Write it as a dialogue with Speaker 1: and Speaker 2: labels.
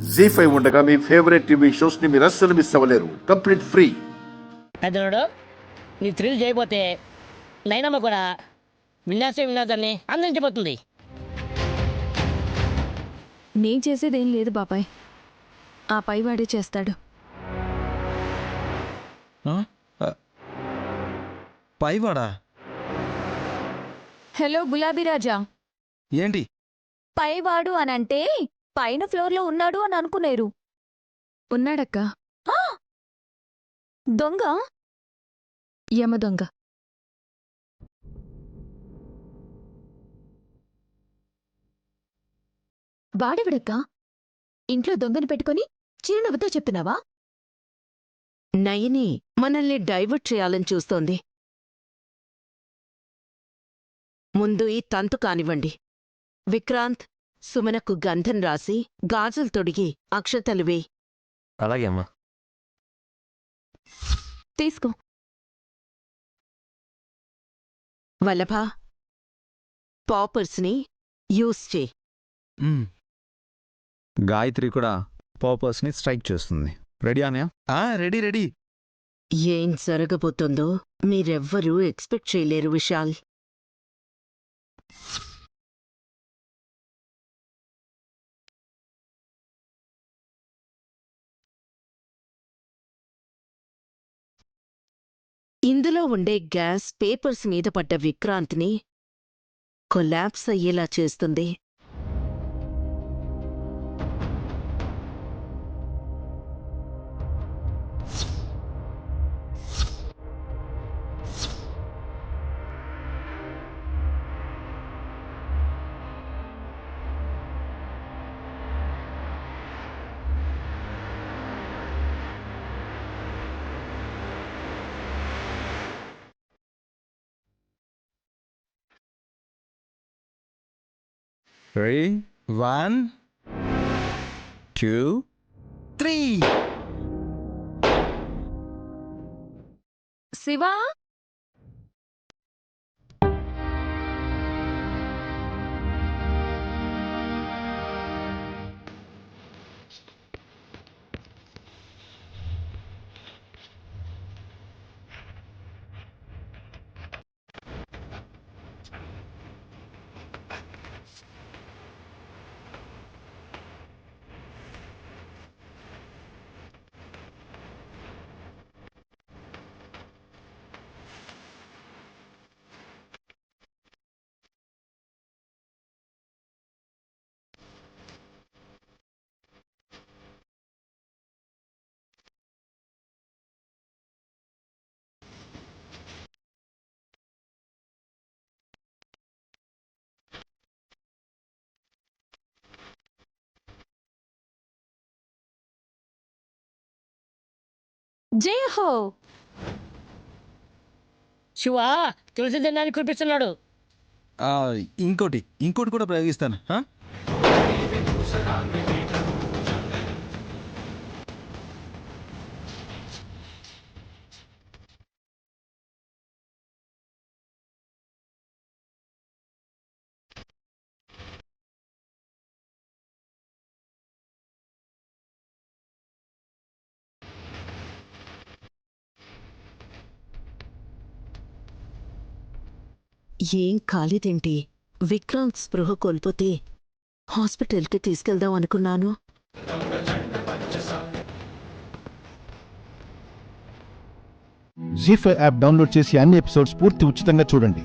Speaker 1: జీ5 ఉండగా మీ favourite TV shows ని మీరు అస్సలు మిస్ అవ్వలేరు. Complete free.
Speaker 2: పెద్దోడు నీ థ్రిల్ చేయబోతే నైనమ్మ కూడా వినాదాన్ని అందించబోతుంది.
Speaker 3: నేను చేసేదేం లేదు బాబాయ్, ఆ పైవాడే చేస్తాడు.
Speaker 4: పైవాడా?
Speaker 3: హలో గులాబీ రాజా,
Speaker 4: ఏంటి
Speaker 3: పైవాడు అనంటే పైన ఫ్లోర్లో ఉన్నాడు అని అనుకునేరు. ఉన్నాడక్క. దొంగ, యమ దొంగ. వాడెవడక్క? ఇంట్లో దొంగని పెట్టుకొని చిరునవ్వుతో చెప్తున్నావా?
Speaker 5: నయని మనల్ని డైవర్ట్ చేయాలని చూస్తోంది. ముందు ఈ తంతు కానివ్వండి. విక్రాంత్, సుమనకు గంధం రాసి గాజులు తొడిగి అక్షతలు వేయి.
Speaker 4: అలాగే అమ్మా.
Speaker 3: తీసుకో.
Speaker 5: వల్లభ, పాపర్స్ని యూస్ చే.
Speaker 6: గాయత్రి కూడా పర్పస్ని స్ట్రైక్ చేస్తుంది. రెడీ అనే?
Speaker 4: Ready ready.
Speaker 5: ఏం జరగబోతోందో మీరెవ్వరూ ఎక్స్పెక్ట్ చేయలేరు విశాల్. ఇందులో ఉండే గ్యాస్ పేపర్స్ మీద పడ్డ విక్రాంత్ని కొలాప్స్ అయ్యేలా చేస్తుంది.
Speaker 6: రెడీ?
Speaker 4: 1
Speaker 6: 2
Speaker 4: 3.
Speaker 3: శివా, జై హో.
Speaker 2: శివ తులసి దండాన్ని కురిపిస్తున్నాడు.
Speaker 4: ఇంకోటి కూడా ప్రయోగిస్తాను.
Speaker 5: ఏం కాలేదేంటి? విక్రాంత్ స్పృహ కోల్పోతే హాస్పిటల్కి తీసుకెళ్దాం అనుకున్నాను.
Speaker 7: జీ5 యాప్ డౌన్లోడ్ చేసి అన్ని ఎపిసోడ్స్ పూర్తి ఉచితంగా చూడండి.